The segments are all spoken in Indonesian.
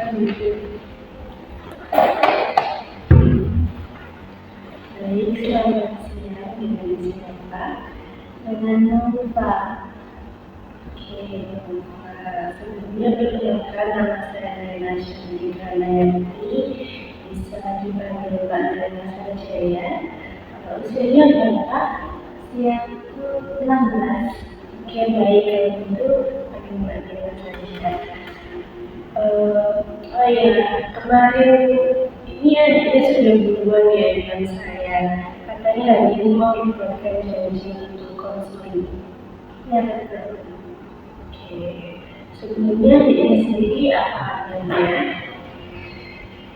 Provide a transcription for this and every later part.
Baik, selamat siang dengan siapa? Dengan lupa. Oke, sebelumnya perkenalkan nama saya Nena Shandika Nayanti. Bisa dipanggil Mbak Nena saja ya. Usianya berapa? Usiaku 16. Oke, baik kalau gitu panggil Mbak Nena saja. Oh ya, kemarin ini adiknya sudah duluan ya dengan saya. Katanya hari ini mau dibuatkan janji untuk konseling. Ya betul. Oke, sebelumnya adiknya sendiri apa adanya?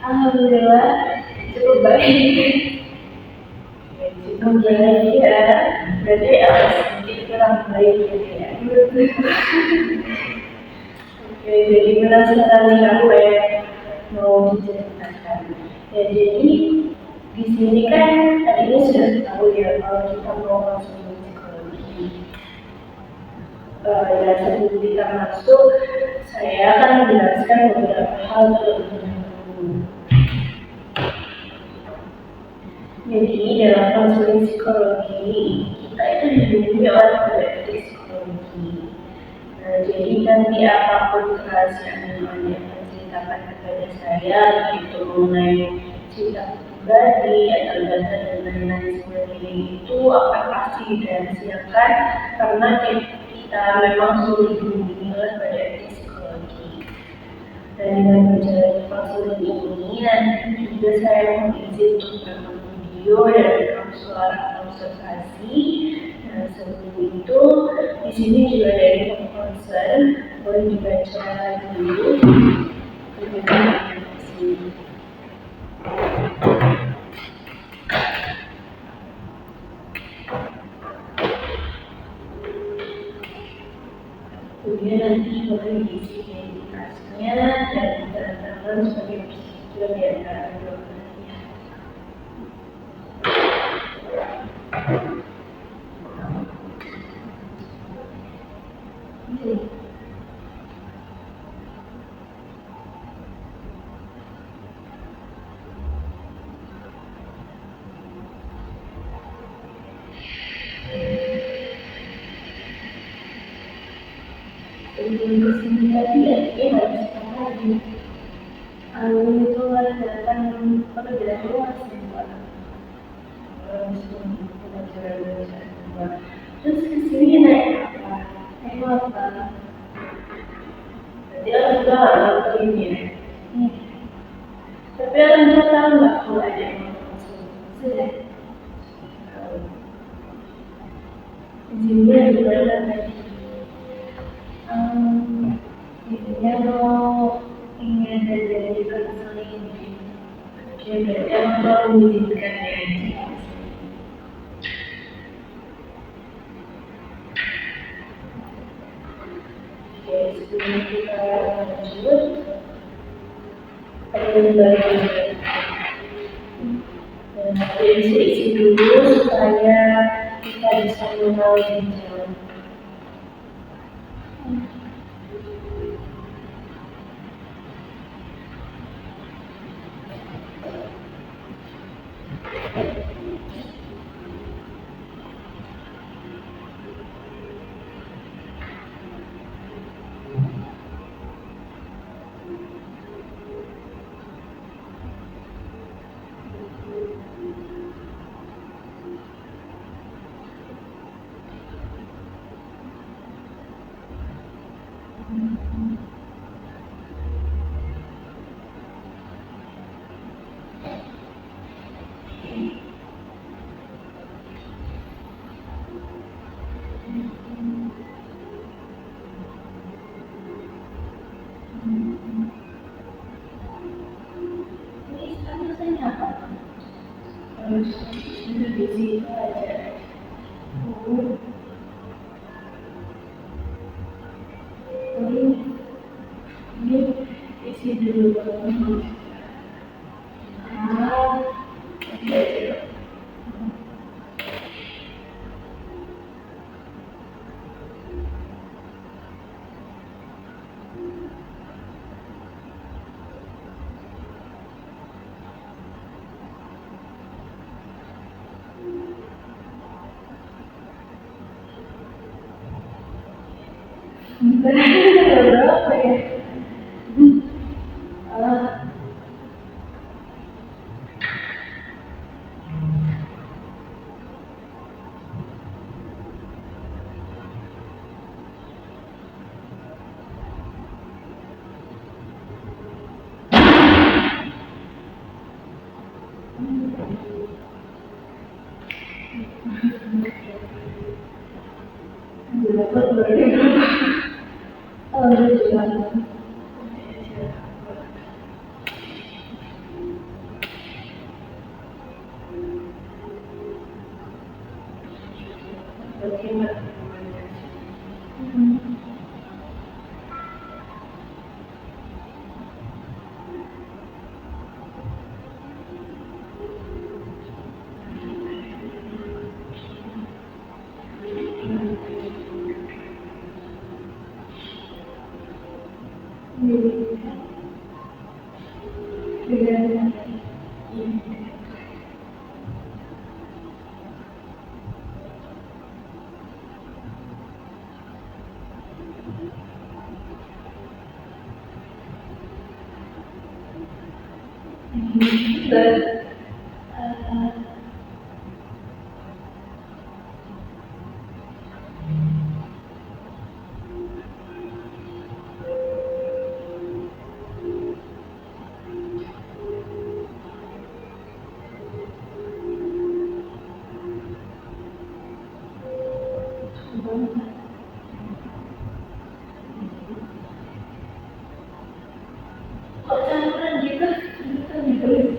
Alhamdulillah cukup baik. Cukup baik ya. Berarti sedikit kurang baik gitu ya. Oke, jadi penasaran nih apa yang mau diceritakan. Ya, jadi di sini kan tadinya sudah tahu ya kalau kita mau masuk psikologi. Ya, sebelum kita masuk, saya akan menjelaskan beberapa hal terlebih dahulu. Jadi dalam konseling psikologi kita itu dibimbing oleh pendidik psikologi. Jadi nanti apapun kerahasiaan yang Anda ceritakan kepada saya, itu mengenai cerita pribadi atau data dan lain-lain sebagainya itu akan pasti dirahasiakan karena kita memang sudah dibimbing oleh pendidik psikologi. Dan dengan berjalan konseling ini nanti juga saya mengizinkan untuk berekam video dan rekam suara atau observasi. Nah, sebelum itu di sini juga ada info concern, boleh dibaca dulu. Kemudian nanti boleh diisi identitasnya dan teman-teman sebagai persisir di antara keduanya. Sebelum kesini tadi ya harus lagi. Itu datang pekerjaan luas semua. Terus kesini naik apa? Naik apa? Jadi orang tua nggak tahu ini ya. Tapi orang tua tahu nggak kalau ada yang sudah. Izinnya juga ada tadi. Izinnya mau ingin jadi konseling. Oke, berarti orang tua mengizinkan ya. Sebelum kita lanjut, ada yang baru. Isi dulu supaya kita bisa mengenali jalan. Terus itu di situ aja. Ini isi dulu. berapa ya? Eh, berapa berapa? Oh, udah jalan. Bagaimana? Dan kok campuran gitu? Kita ditulis.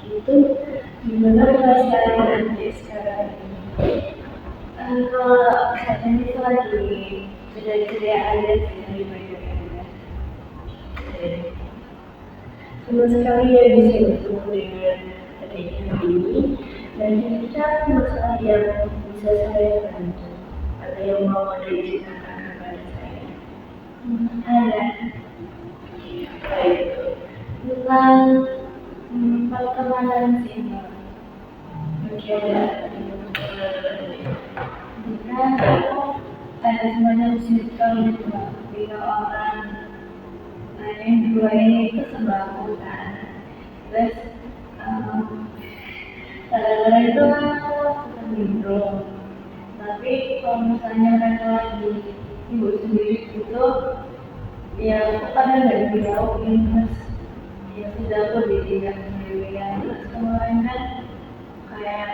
Itu gimana perasaan nanti sekarang? Kalau katanya itu lagi ceria-ceria aja sih dari banyak sama sekali ya bisa bertemu dengan adanya ini dan kita masalah yang bisa saya bantu ada yang mau diceritakan kepada saya. Ada apa itu tentang pertemanan sih Mbak. Bagaimana jika ada semacam circle gitu Mbak, bila orang yang dua ini itu sembako kan, terus kadang-kadang itu kan suka nimbrung, tapi kalau misalnya mereka lagi sibuk sendiri gitu ya aku kadang nggak dijauhin terus ya sudah aku ditinggal sendirian terus kemarin kan kayak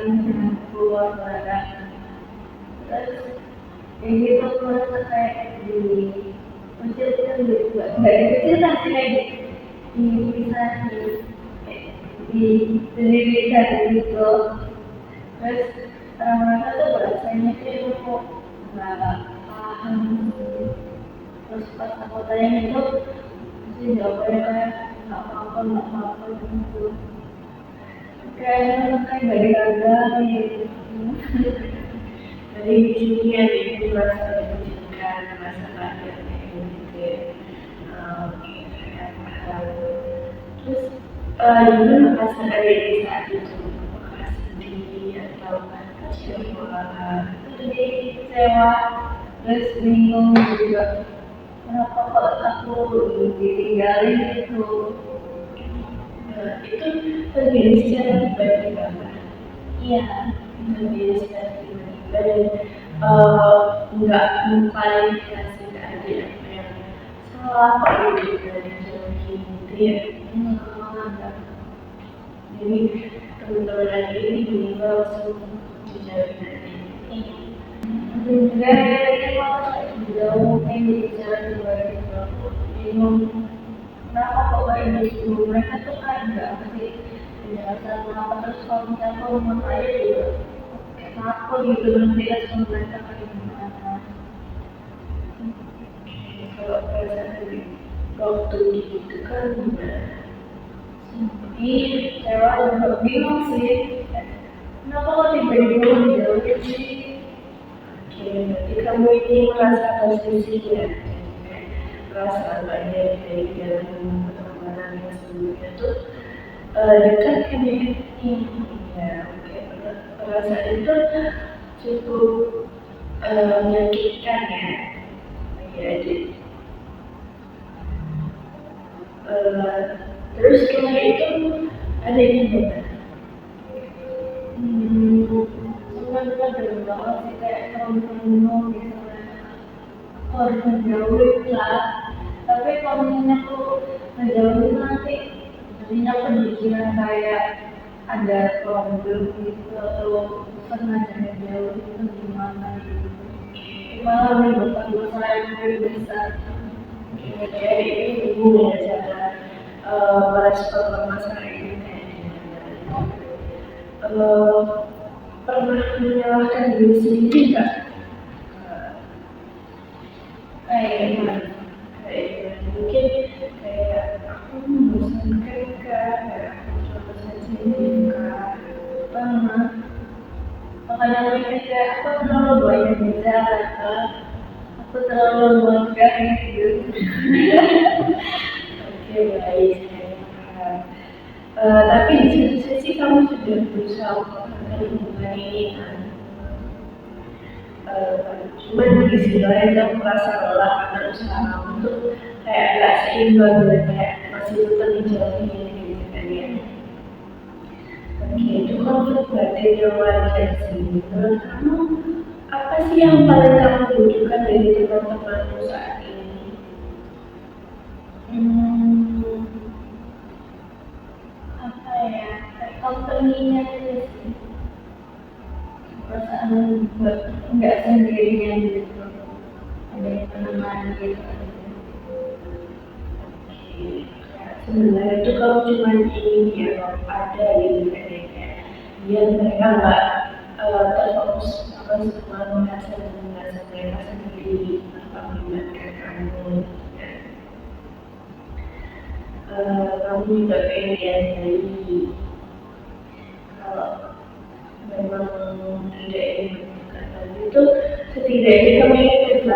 ini keluar barang terus kayak gitu aku merasa kayak di kecil kan gitu nggak di kecil tapi kayak bisa di sendirikan gitu terus mereka tuh bahasanya itu kok nggak paham terus pas aku tanya itu sih jawabannya kayak nggak apa-apa gitu kayaknya nggak dihargai gitu jadi di sini ada itu merasa dibutuhkan merasa bahagia gitu oke saya paham terus gimana perasaan ada di saat itu apakah sedih atau kecewa sedih kecewa terus bingung juga kenapa kok aku ditinggalin itu itu terjadi secara tiba-tiba Mbak. Iya terjadi secara tiba-tiba dan nggak mengklarifikasi keadaan apa yang salah kok gitu dari jauhin Jadi ada. Jadi teman-teman ini juga langsung bicara ini. Juga itu jauh yang bicara juga gitu. Bingung kenapa kok kayak gitu? Mereka tuh kayak nggak ngerti penjelasan kenapa, terus kalau misalnya aku rumah saya juga kayak aku gitu nanti respon mereka kayak gimana. Kalau perasaan waktu gitu kan jadi saya juga bingung sih kenapa kok tiba-tiba dijauhin sih. Oke, berarti kamu ini merasa tersisih ya, merasa banyak dari dalam pertemanan yang sebelumnya tuh dekat kan ya. Oke, perasaan itu cukup menyakitkan ya. Jadi terus setelah itu ada yang benar. Sebenarnya dari banget sih kayak temen-temen misalnya harus menjauhin lah. Tapi kalau misalnya aku menjauhin nanti jadinya pemikiran kayak ada problem gitu atau sengaja menjauhin itu gimana gitu. Malah menimbulkan masalah yang lebih besar. Jadi ini bingung ya cara merespon permasalahan ini kayak gimana. Pernah menyalahkan diri sendiri nggak? Kayak gimana? Mungkin kayak aku membosankan kah? Aku coba sendiri kah? Pernah. Makanya mikir aku terlalu banyak bicara kah? Aku terlalu melanggar gitu. Oke, baik, saya paham. Tapi di satu sisi kamu sudah berusaha mempertahankan hubungan ini kan. Cuman di sisi lain kamu merasa lelah karena usaha kamu tuh kayak gak seimbang dan kayak masih tetap menjalani gitu kan ya. Oke, itu konflik batin yang wajar sih. Menurut kamu apa sih yang paling kamu butuhkan dari teman-temanmu saat ini? Apa ya? Company-nya aja sih. Perasaan nggak sendirian gitu. Ada yang teman gitu. Oke. Sebenarnya itu kalau cuma ingin ya ada gitu kan ya kayak biar mereka nggak terfokus sama merasa mereka sendiri tanpa melibatkan kamu. Kamu juga pengen dari kalau memang tidak ingin melakukan itu setidaknya kamu ingin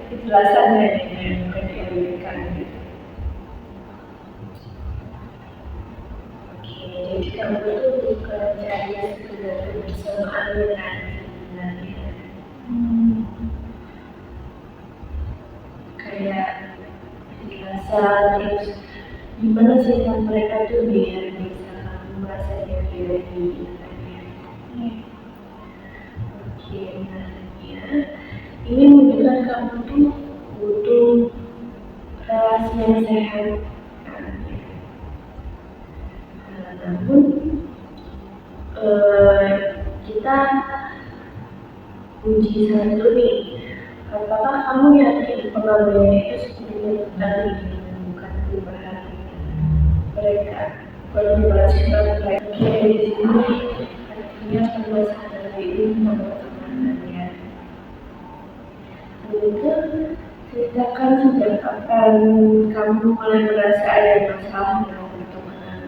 kejelasan yang bukan diambilkan gitu. Oke, jadi kamu itu bukan cari sekedar kebersamaan dengan sebenarnya. Kayak kejelasan terus gimana sih mereka tuh biar bisa merasa happy. Oke, nah ya ini menunjukkan kamu tuh butuh relasi yang sehat. Namun kita uji satu nih, apakah kamu yakin pengalaman itu sebenarnya tadi bukan perubahan mereka? Kalau dibahaskan baik di sini artinya pembahasan dari ini teman-temannya. Itu ceritakan sejak kapan kamu mulai merasa ada masalah dalam pertemanan?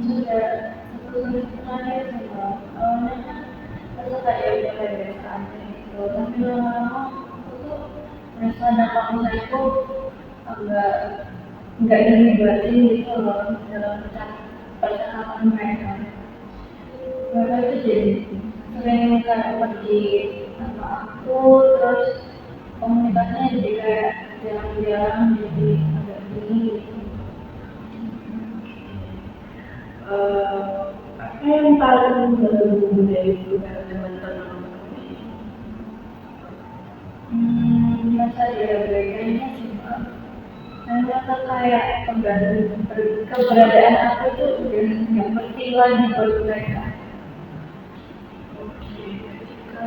Sudah sebenarnya awalnya kan merasa kayak biasa aja gitu, tapi lama-lama aku tuh merasa dampaknya itu agak nggak dilibatin gitu loh dalam percakapan mereka. Mereka itu jadi sering kayak pergi sama aku, terus komunitasnya jadi kayak jarang-jarang, jadi agak gini gitu. Apa yang paling berguna dari teman-teman ini? Masa diabaikannya sih Mbak. Karena kayak keberadaan aku tuh udah nggak penting lagi buat mereka. Oke, ketika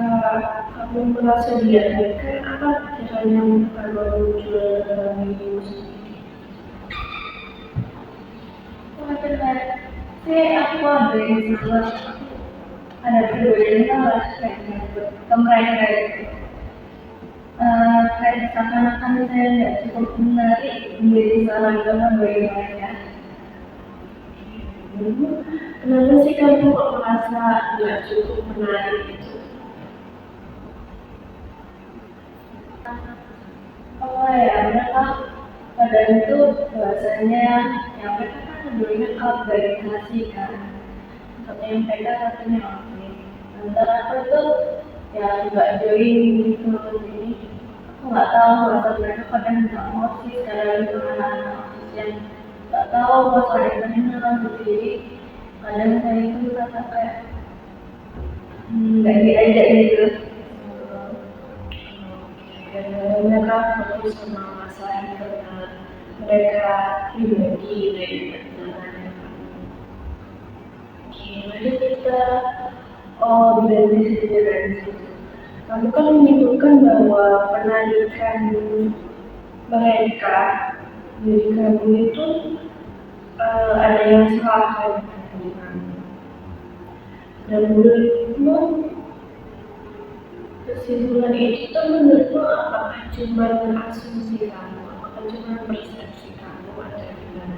kamu merasa diabaikan, apa caranya kalau muncul dalam dirimu sendiri? Wah benar, aku ada yang salah, ada perbedaan salah ke mereka itu. Kayak seakan-akan saya nggak cukup menarik menjadi seorang teman bagi mereka. Kenapa sih kamu kok merasa nggak cukup menarik itu? Oh ya, mereka kadang itu bahasanya yang mereka kan sebelumnya organisasi kan, untuk yang mereka katanya oke. Sementara aku tuh ya nggak join gitu ini. Aku nggak tahu bahasa mereka kadang nggak mau sih sekarang itu anak-anak yang nggak tahu bahasa mereka gitu. Jadi kadang saya itu merasa kayak nggak diajak gitu. Dan mereka fokus sama masalah internal mereka pribadi dari perjalanan. Oke, mari kita berhenti dari situ. Kamu kan menyebutkan bahwa pendidikan mereka dari kamu itu ada yang salah kan dari kamu. Dan menurutmu kesimpulan itu tuh menurutmu apakah cuma asumsi kamu, apakah cuma persepsi kamu atau gimana?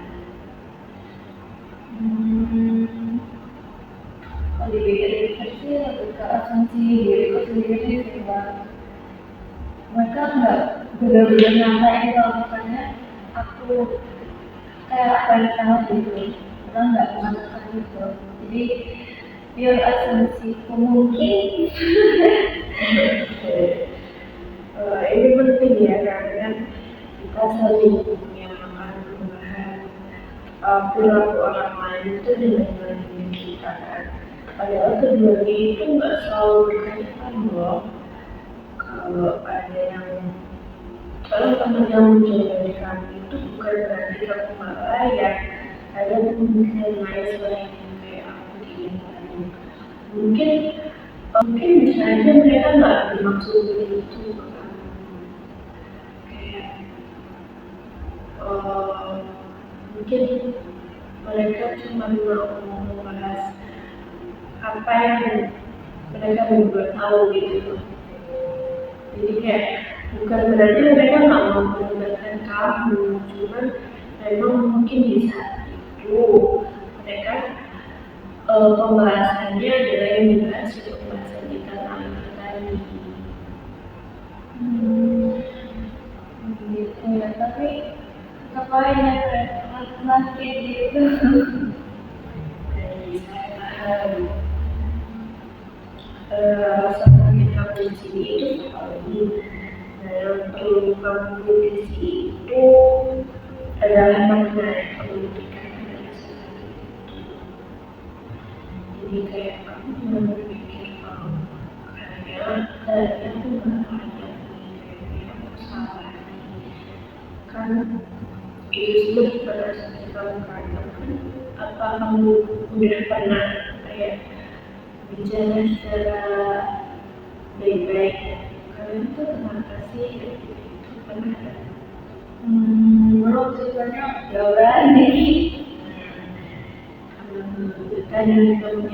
Kalau dipikir-pikir sih lebih ke asumsi diriku sendiri sih Bang. Mereka nggak benar-benar nyatain kalau misalnya aku kayak apa yang sama gitu. Mereka nggak mengatakan gitu. Jadi biar asumsiku mungkin ini penting ya karena kita sering menyamakan perubahan perilaku orang lain itu dengan diri kita kan. Padahal keduanya itu nggak selalu berkaitan loh. Kalau teman yang muncul dari kami itu bukan berarti kamu malah ya ada kemungkinan lain selain yang kayak aku ini. Mungkin bisa aja mereka nggak bermaksud begitu. Kayak mungkin mereka cuma mau membahas apa yang mereka berdua tahu gitu. Jadi kayak bukan berarti mereka nggak mau melibatkan kamu, cuman memang mungkin di saat itu mereka pembahasannya adalah yang dibahas itu pembahasan di kalangan tadi. Gitu ya, tapi ngapain ya makin gitu? Jadi saya paham. Sama kita di sini itu sekali dalam perlu kamu di sini itu adalah mengenai pendidikan adalah sesuatu itu. Jadi kayak kamu cuma berpikir kalau kayaknya aku nggak ada yang salah kan itu semua pada saat kamu katakan apa kamu udah pernah kayak bicara secara baik-baik kalian tuh kenapa sih itu pernah menurut sebenarnya jauh lagi karena kamu